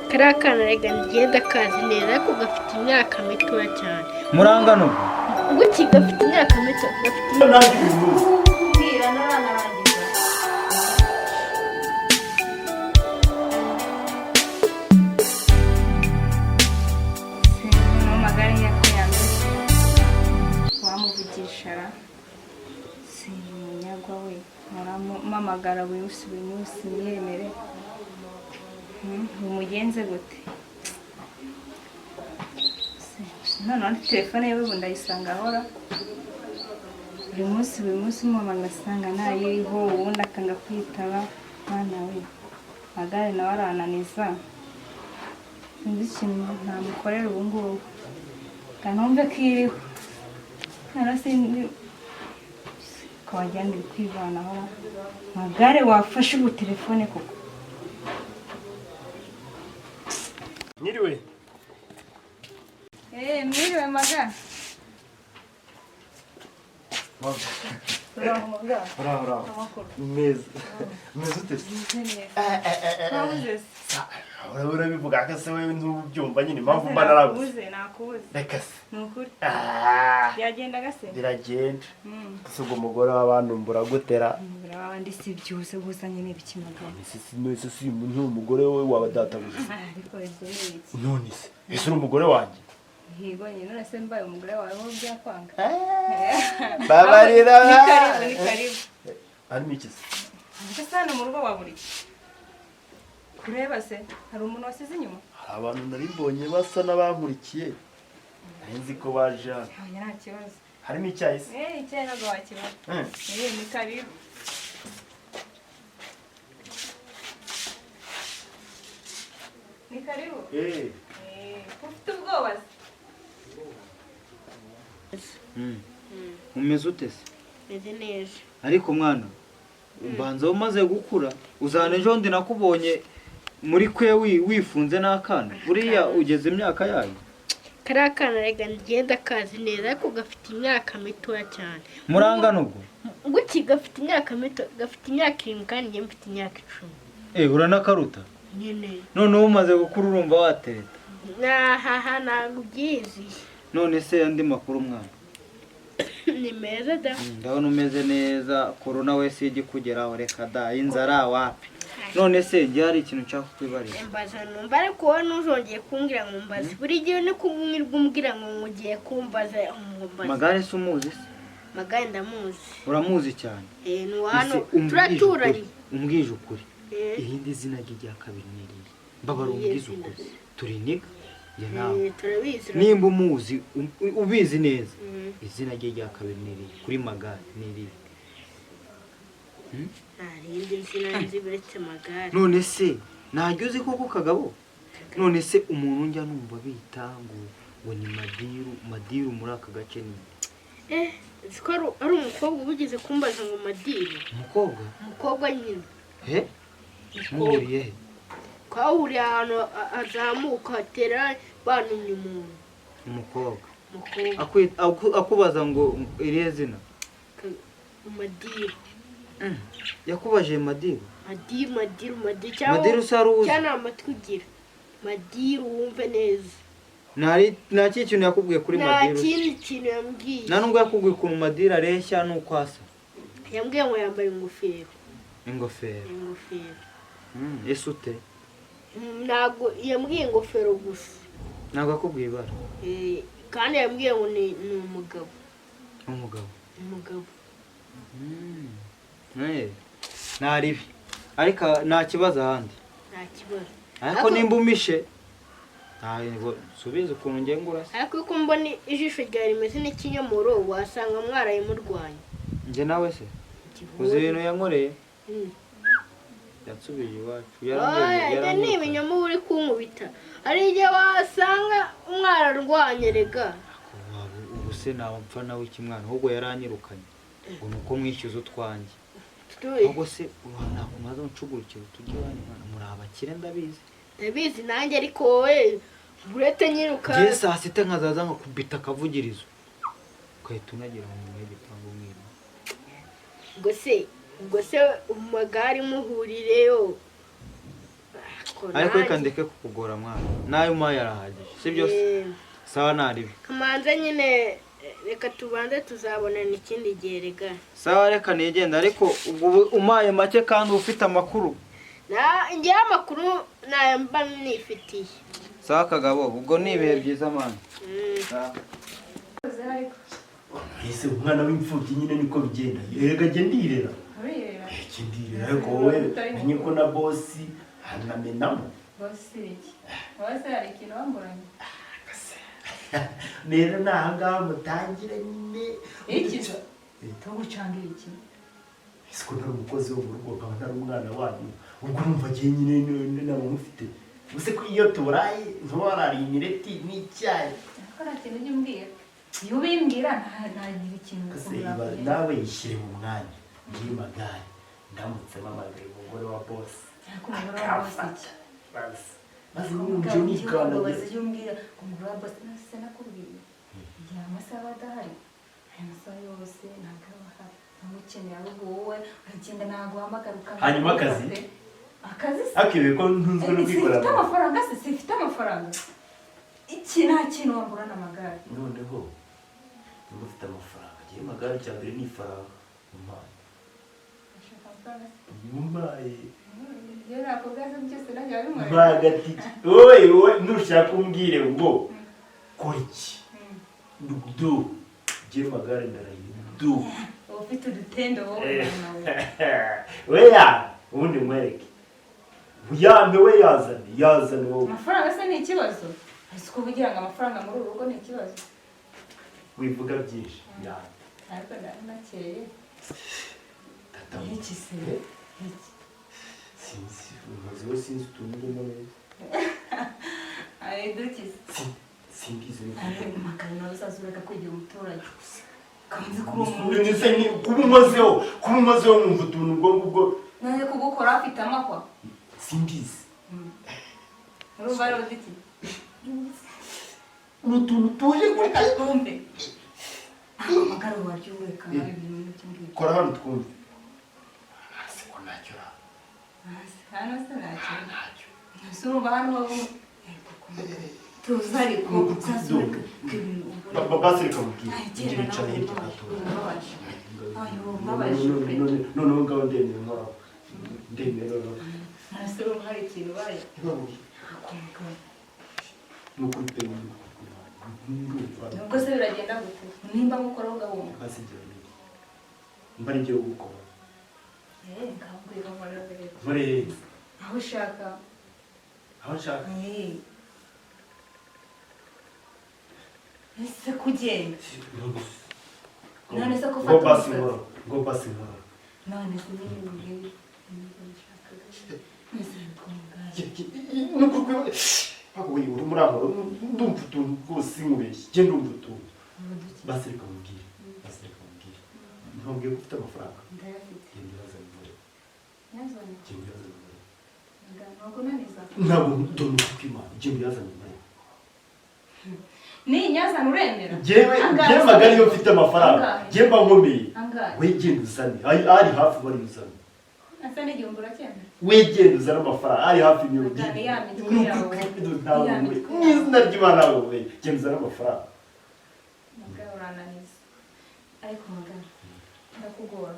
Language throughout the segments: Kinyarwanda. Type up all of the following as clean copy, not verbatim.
kariya kana rega ngenda kazi neza ariko gafite imyaka mitoya cyane. Murangano guki gafite imyaka mito gafite imyaka mbwira nararangiza. No magari yakuyamye wamuvugisha si munyagwa we muramamagara buri munsi mwemere umugenze gute none telefone yewe ubu ndayisanga ahora buri munsi mama ngasanga ntayiriho ubundi akanga kwitaba mwana we magare nawe arananiza sinzi ikintu ntamukorera ubu ngubu kanumve ko iriho narasindi ko wajyana iri kwivanaho magare wafashe ubu telefone koko. Mwiriwe. Mwiriwe maga. Bravo. Meza ute? Urabona bivuga ko se wewe ntubyumva nyine impamvu mba narabuze. Nakubuze. Reka se. Nukuri. Yagenda gase. Biragenda. Kusugo umugore w'abantu mbura gutera. Abandi si byose gusa nyine bikimagana. Si umugore we waba databuze. Ariko yegereye. None se. Ese umugore wanjye. Higo nyine nase mbaye umugore wawe wo byakwanga. Babarira. Ni karibu. Arimo iki se? Ndasana mu rugo waburi. Kureba se hari umuntu wasize inyuma? Hari abantu nari mbonye basa n'abankurikiye. Nzi ko baje. Nta kibazo. Harimo icyayi se? Icyayi ntabwo wakibona. Ni karibu. Ni karibu? Ufite ubwoba se? umeze ute se? Meze neza. Ariko mwana ubanza umaze gukura uzana ejo ndi nakubonye muri kwe wifunze n'akana buriya ugeze imyaka yayo. Kariya kana rega ngenda kazi neza ariko gafite imyaka mitoya cyane. Murangano ubwo guki gafite imyaka mito gafite imyaka 7 kandi njye mfite imyaka 10. Uranakaruta nyine none umaze gukura urumva watereta. Ntabwo ubyizi. None se andi makuru mwana? Ni meza da. Ndabona umeze neza corona wese igikugeraho reka da inzara wapi. None se njye hari ikintu nshaka kwibarira. Mbaza numva ariko wowe ntuzongeye kumbwira ngo mbaze. Buri gihe ni kumwirwa umbwira ngo mugiye kumbaza umbaza. Magare se umuzi se? Magare ndamuzi. Uramuzi cyane? Ni hano turaturanye. Umbwije ukuri. Irindi zina rya kabiri niriye. Mbabara umbwize ukuri. Turiniga ya nawe. Turabizi. Nimba umuzi ubizi neza. Izina rya kabiri niriye kuri magare niriye. Arindi zina nzibiretse magare. None se najye uzi koko kagabo? None se umuntu njya numva bita ngo ni Madiru muri aka gace ni. Ziko ari umukobwa ubugeze kumbaza ngo Madiru. Umukobwa nyine. Muhuriye he? Kwahuriye ahantu azamuka atera bantumye umuntu. Umukobwa. Akubaza ngo iriye zina? Madiru. Yakubaje Madiru? Madiru Madiru saruzi. Cyane amatwi ugira. Madiru wumve neza. Nta kintu yakubwiye kuri Madiru? Nta kindi kintu yambwiye. Nta nubwo yakubwiye ku Madiru areshya nuko asa? Yambwiye ngo yambaye ingofero. Ingofero. Ese ute? Ntabwo yambwiye ingofero gusa. Ntabwo akubwiye ibara? Kandi yambwiye ngo ni umugabo. Umugabo. Ntaribi ariko nta kibazo ahandi. Nta kibazo. Ariko nimba umishe subiza ukuntu ngengura se. Ariko uko mbona ijisho rya rimeze n'ikinyomoro wasanga mwarayimurwanya. Nje nawe se uzi ibintu yankoreye? Yansubije iwacu yarambye ni ibinyoma uri kunkubita. Ari igihe wasanga mwararwanye rega. Ubu se nampfa nawe iki mwana ahubwo yaranyirukanye ngo nuko mwishyuza utwanjye. Ahubwo se nakumaze uncugurukira tujye mwana muri abakire ndabizi nanjye ariko wowe burete nyiruka. Ngiye saa sita nkazaza nkakubita akavugirizo ukahita unagira mu gipangu mwira. Ngo se ubwo se umagare muhurireyo ariko reka ndeke kukugora mwana nayo umpaye arahagije sibyo se sawa naribi kamanza nyine reka tubanze tuzabonana ikindi gihe rega sawa reka nigenda ariko ubwo umpaye make kandi ufite amakuru ngira amakuru nayo mba nifitiye sawa kagabo ubwo ni ibihe byiza mwana ese umwana w'imfubyi nyine niko bigenda rega jye ndirera ndirera ariko wowe menye ko na bosi hanamenamo bosi iki bosi hari ikintu wamburanye rero nahangaha mutangira nyine ikizo tugucangira iki ese ko ntari umukozi wo mu rugo nkaba ntari umwana wanyu ubwo urumva agiye nyine nabo mufite use ko iyo tuburaye ntiwarariye imireti n'icyayi ariko nta kintu ujya umbwira iyo ubimbwira ntagira ikintu nawe yishyire mu mwanya ngiye magare ndamutse mpamagaye umugore wa bosi ariko umugore wa bosi iki maze n'umujyi nikana iyo umbwira umugore wa bosi nase nakubwiye igihe amasaha adahari aya masaha yose ntabwo aba ahari ntamukeneye ahubwo wowe uragenda ntabwo uhamagara ukaza hanyuma akazi se akiwe ko ntunzwe no kwikorera sifite amafaranga se sifite amafaranga iki nta kintu wamburana amagare noneho niba ufite amafaranga agiye magare cya mbere ni ifaranga umpaye iyo nakubwaza byose najya wabimwereka bagatiki wowe ntushaka umbwire ngo kora iki du ugiye magare ndarahiye du uba ufite udutendo wowe weya ubundi mwereke uyambe we yazane wowe amafaranga se ni ikibazo ese uko ugira ngo amafaranga muri uru rugo ni ikibazo wivuga byinshi ariko ndari nakeye iki se iki sinzi umazeho sinzi utuntu ndimo neza ari dukize simbizi ariko amakaro nawe uzazureka kwigira umuturage kanzi kuba kuba umazeho mwumva utuntu ubwo ngubwo nawe kugukora afite amakwa simbizi urumva ari udiki ni utuntu tuje reka twumve amakaro wabyumveka nawe ibintu by'ingibyo kora hano twumve hasi ko ntacyo hano se ntacyo ese urumva hano wowe tuzi ariko uzazureka basi reka mubwire ngira icara hirya gatora noneho ngaho ndemeye nkoraho ndemeye noneho ese urumva hari ikintu ubaye ni ukuri pe nubwo se biragenda gute nimba mukoraho ugahunga basi gira neza mba ari igihe gukora ngambwira nkorera muri aho ushaka aho nshaka ese kugenda none se ko ngo basi nkora none se nyine mbwira uri muri aho ndumva utuntu rwose nkubeshye njye ndumva utuntu basi reka mubwire ntubwiye ko ufite amafaranga ndayafite genda uyazane muri yazanye genda uyazane muri ntabwo naniza ntabwo ndumva uko imana genda uyazane muri ni nyazana uremera njyewe magari iyo mfite amafaranga njye mba nkomeye angahe we genda uzane ari hafi bari uzane asa n'igihumbi uracyemera we genda uzane amafaranga ari hafi mirongo Agane ya mitwe ine yawe. n'izina ry'imana wowe genda uzane amafaranga mugabo urananiza ariko mugabo ndakugora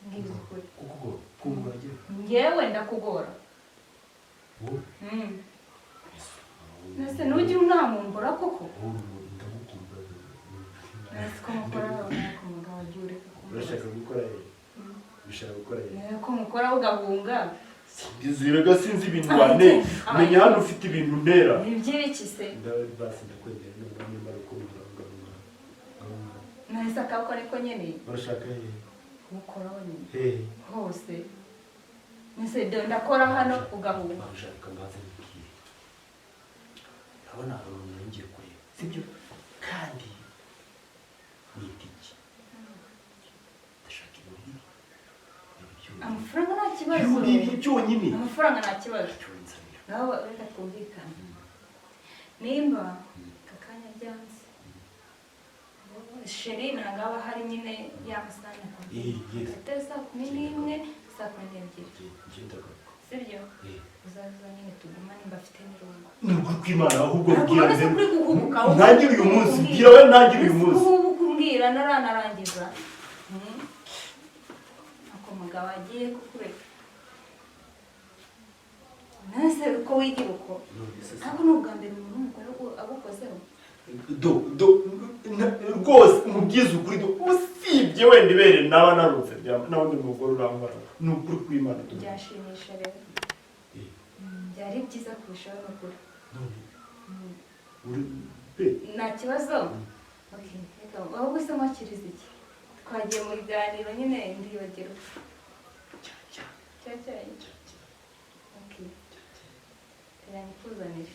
ngize ukuri kuko kumva agira ngewe ndakugora wowe nase nujya unamumbura koko ndagukunda nase ko mukora nako mugabo agiye ureka urashaka gukora bishaka gukora ko mukora ugahunga ndiziraga sinzi ibintu wane menya hano ufite ibintu ntera ni by'iki se basi ndakwegera none nimara kumva nase akako ariko nyene urashaka hehe gukora nyine hehe hose nase ndakora hano ugahunga urashaka mbaze mbwire urabona hari umuntu ngiye kureba sibyo kandi nitiki ndashaka ibintu amafaranga nta kibazo ibi byonyine amafaranga nta kibazo nawe reka twumvikane nimba kakanya byanze sheri ntabwo aba hari nyine yamusanga atari 11:00 12:00 sibyo uzaza nyine tugumane mbafite n'irungu nubwo kwimana ahubwo bwira ntangire uyu munsi bwira we ntangire uyu munsi ubu kumbwira naranarangiza ako mugabo agiye kukureka nase uko wigira uko ntabwo ni ubwa mbere umuntu w'umugore agukozeho rwose umubyiza ukuri usibye wenda ibere naba narutse n'undi mugore urangwa ni ukuri kw'Imana byashimisha rero byari byiza kurushaho n'ukuri nta kibazo ahubwo se mwakiriza iki twagiye mu biganiro nyine ndibagirwa cyayi kuzanira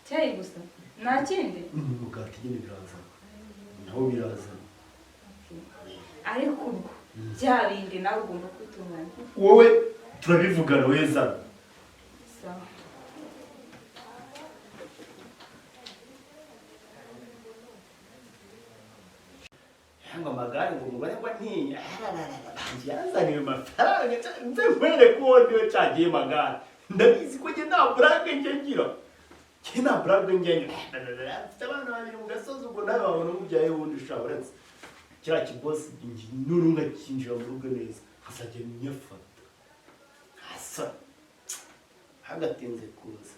cyayi gusa nta kindi umugati nyine biraza naho biraza ariko ubwo bya bindi nawe ugomba kwitunganya wowe turabivugana weza sawa ngo amagare ngo umugore ngo ntinya yazaniwe amafaranga nze nkwere ko ndiwe cyagiye magare ndabizi ko njye nta burage njye ngira njye nta burage njye ngira afite abana babiri mu gasozi ubwo nawe wabona umubyaye wundi ushaka uretse kiriya kibosi n'urunga kinjira mu rugo neza azajya nyafata hasa hagatinze kuza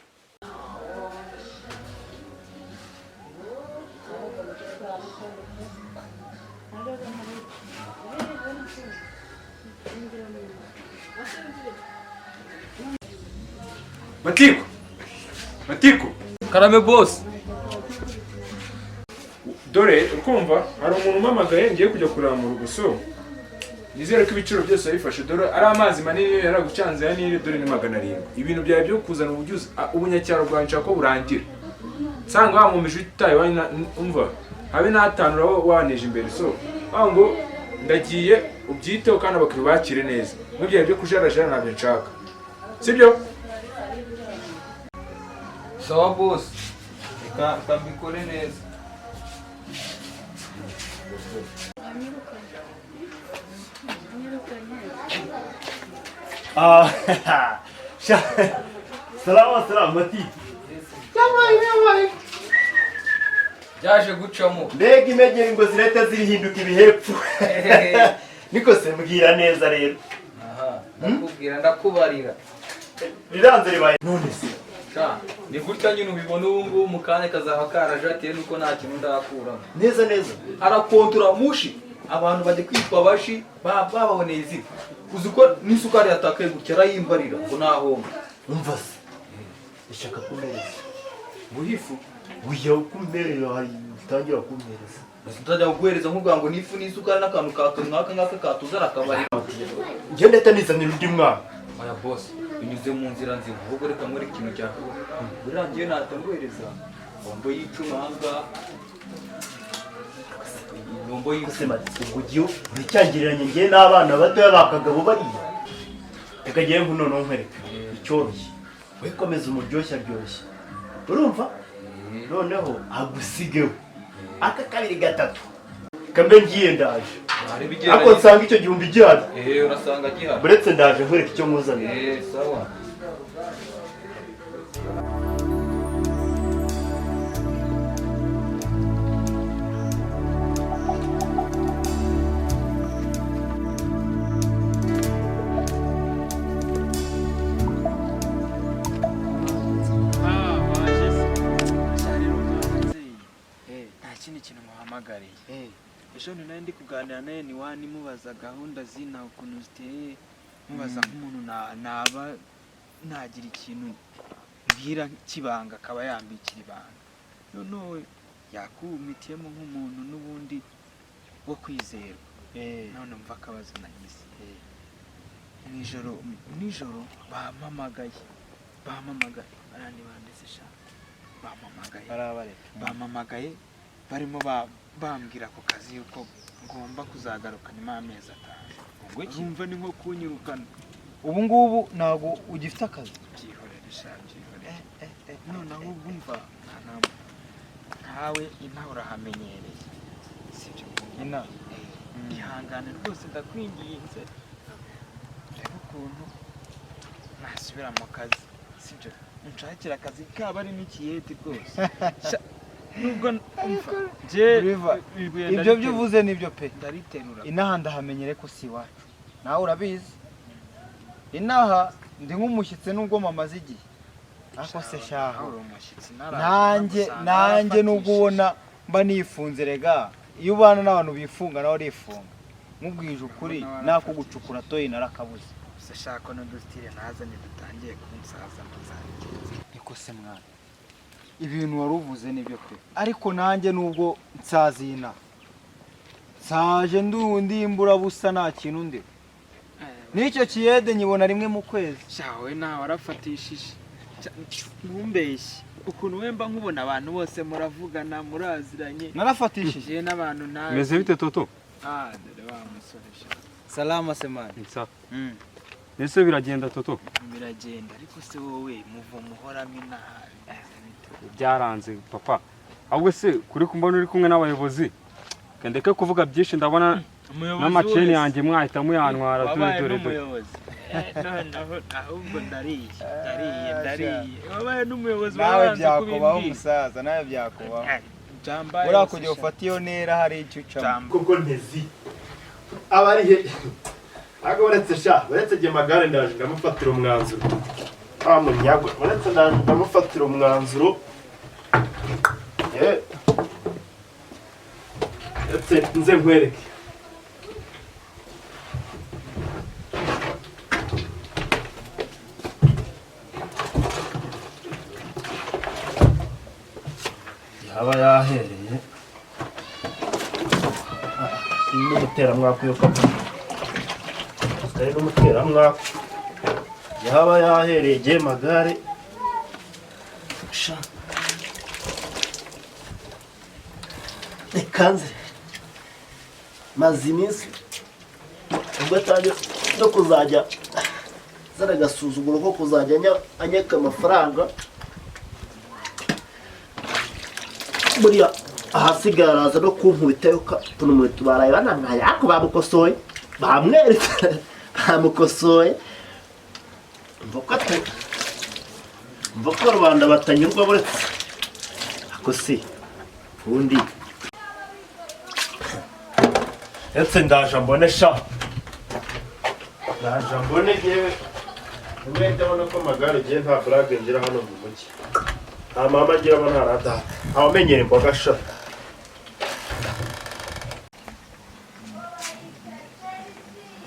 Matiko karame boss dore ukumva hari umuntu umamagaye ngiye kujya kureba mu rugo so nizere ko ibiciro byose yabifashe dore ari amazi manini yaragucanze ya nire dore ni 700 ibintu byawe byo kuzana ubujuzi ubunyacyaro bwanca ko burangira sanga wamumije utaye umva habe natanura waneje imbere so ngo ndagiye ubyiteho kandi abakuru bakire neza mubyaye byo kujarajara nabyo nshaka sibyo sawa boss reka mbikore neza salama mati yabaye byaje gucamo mbega imegeri ngo zirete zirihinduka ibihepfu niko se mbwira neza rero ndakubwira ndakubarira riranze ribaye none se ni gutya nyine ubibona ubu ngubu mu kanya kazaba karaje atiye nuko nta kintu ndakuramo neza arakontura mushi abantu bajya kwitwa bashi bababoneye izi uzi ko n'isukari yatakaye gutya arayimbarira ngo nahomba umva se ishaka kumereza buhifu uya kumerera hari utangira kumereza utajya kuguhereza nk'ubwa ngo n'ifu n'isukari n'akantu kato nk'aka katuzara akabarira njye ndeta nizanira undi mwana aya boss binyuze mu nzira nzima ahubwo reka nkore ikintu cyakora birangiye natanguhereza bombo y'icumanga bombo y'icumanga ubwo giyo uricyangiranye njye n'abana batoya bakagabo bariya reka ngiye nkunono nkwereka icyoroshye we komeza umuryoshye aryoshye urumva noneho agusigeho aka 2 3 kambe ngiye ndaje ako nsanga icyo gihumbi gihari urasanga gihari buretse ndaje nkwereka icyo nkuzanira sawa ejo nari ndi kuganira nawe niwani mubaza gahunda zina ukuntu ziteye mubaza nk'umuntu naba nagira ikintu mbwira kibanga akaba yambikira ibanga noneho yakumitiyemo nk'umuntu n'ubundi wo kwizerwa none mva akabazo nagize nijoro bampamagaye barandi bandetse sha bampamagaye barimo bambwira ako kazi yuko ngomba kuzagaruka nyuma y'amezi 5 urumva ni nko kunyirukana ubu ngubu ntabwo ugifite akazi byihorere sha byihorere none ahubwo umva nkawe inaha urahamenyereye sibyo ina ihangane rwose ndakwinginze reba ukuntu nasubira mu kazi sibyo unshakira akazi kaba ari n'ikiyeti rwose nubwo ibyo byuvuze nibyo pe ndariterura inaha ndahamenyere ko si iwacu nawe urabizi inaha ndi nk'umushyitsi nubwo mamaze igihe ariko se shaho nanjye nubwo ubona mba nifunze rega iyo ubana n'abantu bifunga nawe urifunga mubwije ukuri nakugucukura toyi narakabuze se shako n'udutire nazanye dutangiye kunsaza muzabigeze niko se mwana ibintu wari uvuze nibyo pe ariko nanjye nubwo nsazina nsaje ndundi imburabusa nta kintu ndi n'icyo kiyede nyibona rimwe mu kwezi shawe nawe warafatishije ntumbeshye ukuntu wemba nkubona abantu bose muravugana muraziranye narafatishije n'abantu nawe meze bite toto dore wa musore sha salama semani nsa ese biragenda toto biragenda ariko se wowe muhoramo inaha byaranze papa ahubwo se kuri kumbona uri kumwe n'abayobozi kendeke kuvuga byinshi ndabona n'amaceni yanjye mwahita muyantwara dore ahubwo ndariye wabaye n'umuyobozi nawe byakubaho umusaza nawe byakubaho uriya kujya ufata iyo ntera hari icyo ucamo kuko ntezi aba ari he ariko uretse jye magare ndaje ndamufatira umwanzuro munyagwe uretse ndaje ndamufatira umwanzuro nze nkwereke yaba yahereye n'umuteramwaka yo kapfa ari n'umuteramwaka yaba yahereye jye magare ikanze maze iminsi ubwo atangiye no kuzajya zara agasuzuguro ko kuzajya anyeka amafaranga buriya ahasigaye araza no kunkubitayo tuno muri tubaraye banangaye ariko bamukosoye bamweretse bamukosoye mva ko rubanda batanyurwa buretse ako si ubundi etse ndaje mbone sha ndaje mbone yewe umwe ndabona ko magare giye nta burage ngira hano mu mujyi nta mama ngira aba ntarata abamenyera imboga sha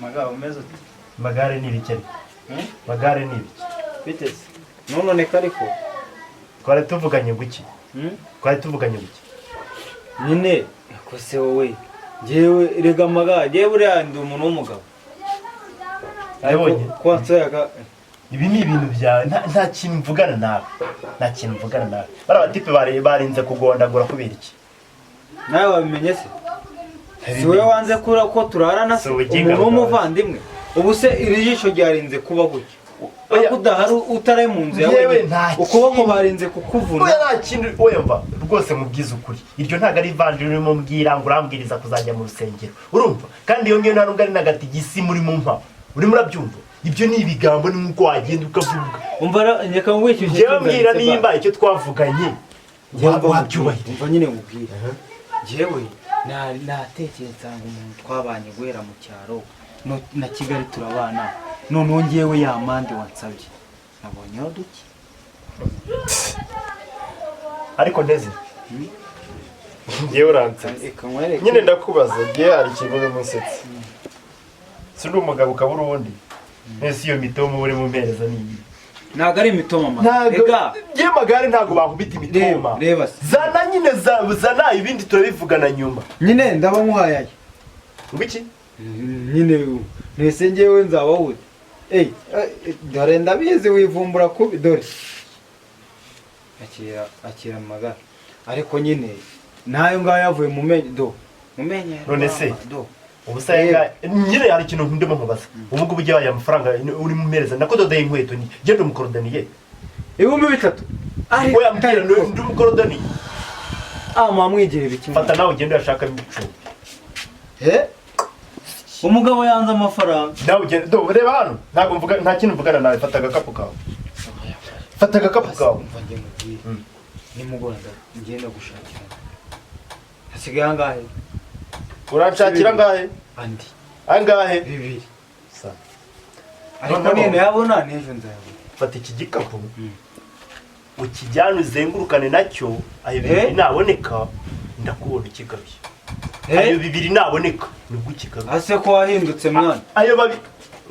magare umeze ute magare ni ibikeri magare ni ibiki biteze none ariko twari tuvuganye guki nyine ko se wowe ngewe rega magare ngewe buriya ndi umuntu w'umugabo Nabonye. ko nsoyaga ibi ni ibintu byawe nta kintu mvugana nawe bari abatipe barinze kugondagura kubera iki nawe wabimenye se si wowe wanze ko turarana se umuntu w'umuvandimwe ubu se iri jisho ryarinze kuba gutya ariko udahari utari mu nzu yawe ukuboko barinze kukuvuna nta kintu wemva rwose mubwiza ukuri iryo ntabwo ari ivanjiri urimo mbwira ngo urambwiriza kuzajya mu rusengero urumva kandi iyo ngiyo nta nubwo ari n'agatigisi muri mu mpa urimo urabyumva ibyo ni ibigambo ni nk'uko wagenda ukavuga umva reka ngwishyushye njyewe mbwira nimba icyo twavuganye wabyubahiriza umva nyine ngubwira njyewe natekereza ngo umuntu twabanye guhera mu cyaro na Kigali turabana noneho ngewe ya mande wansabye nabonyeho duke ariko nteze ngewe uransetse nyine ndakubaza ngewe hari ikintu uri musetse si uri umugabo ukabura uwundi mbese iyo mitoma uri mu mpereza ni iyi ntabwo ari imitoma mama rega ngewe magare ntabwo bakubita imitoma reba zana nyine zana ibindi turabivugana nyuma nyine ndaba nkuhayaye ngwiki nyine ntese ngewe nzaba wowe dore ndabizi wivumbura kubi dore akira magare ariko nyine nayo ngayo yavuye mu menyo none se ubusanga nyine hari ikintu ndimo nkubaza ubu ngubu ugiye waya amafaranga uri mu mpereza nakododeye inkweto ni genda umukorodaniye 3,000 oya mbwira ndi umukorodaniye mwamwigire ibiki fata nawe ugende uyashaka imicumbi. umugabo yanze amafaranga. Nawe ugende reba hano ntabwo mvuga nta kintu mvugana nawe, fata agakapu kawe. Fata agakapu kawe. Umva njye mubwire. Nimugoroba ngenda gushakira. Hasigaye angahe? Uranshakira angahe? Andi. Angahe? 2. Sa. Ariko nene yabona n'ejo nzayabona. Fata iki gikapu. Ukijyana uzengurukane nacyo, ayo 2 naboneka ndakubona ikigabye. Ayo 2 naboneka nibwo ukigabye. Ase ko wahindutse mwana. Ayo babi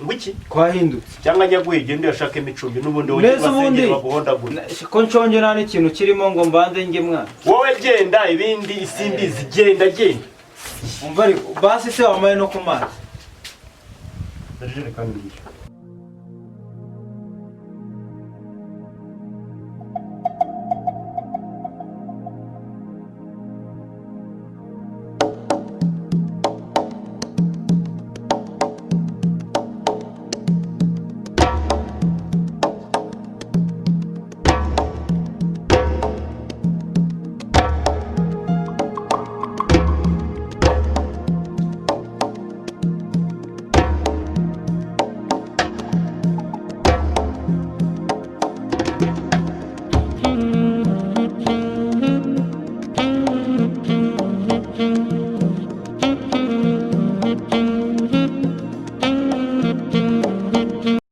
ngwiki Kwahindutse. cyangwa nyaguye gende yashaka imicumbi n'ubundi wowe Neza ubundi baguhondagura. ko nshonje nta n'ikintu kirimo ngo mbanze nge mwana. Wowe genda ibindi isimbizi genda. Umva ariko basi se wamaye no ku mazi. Ndajerekana.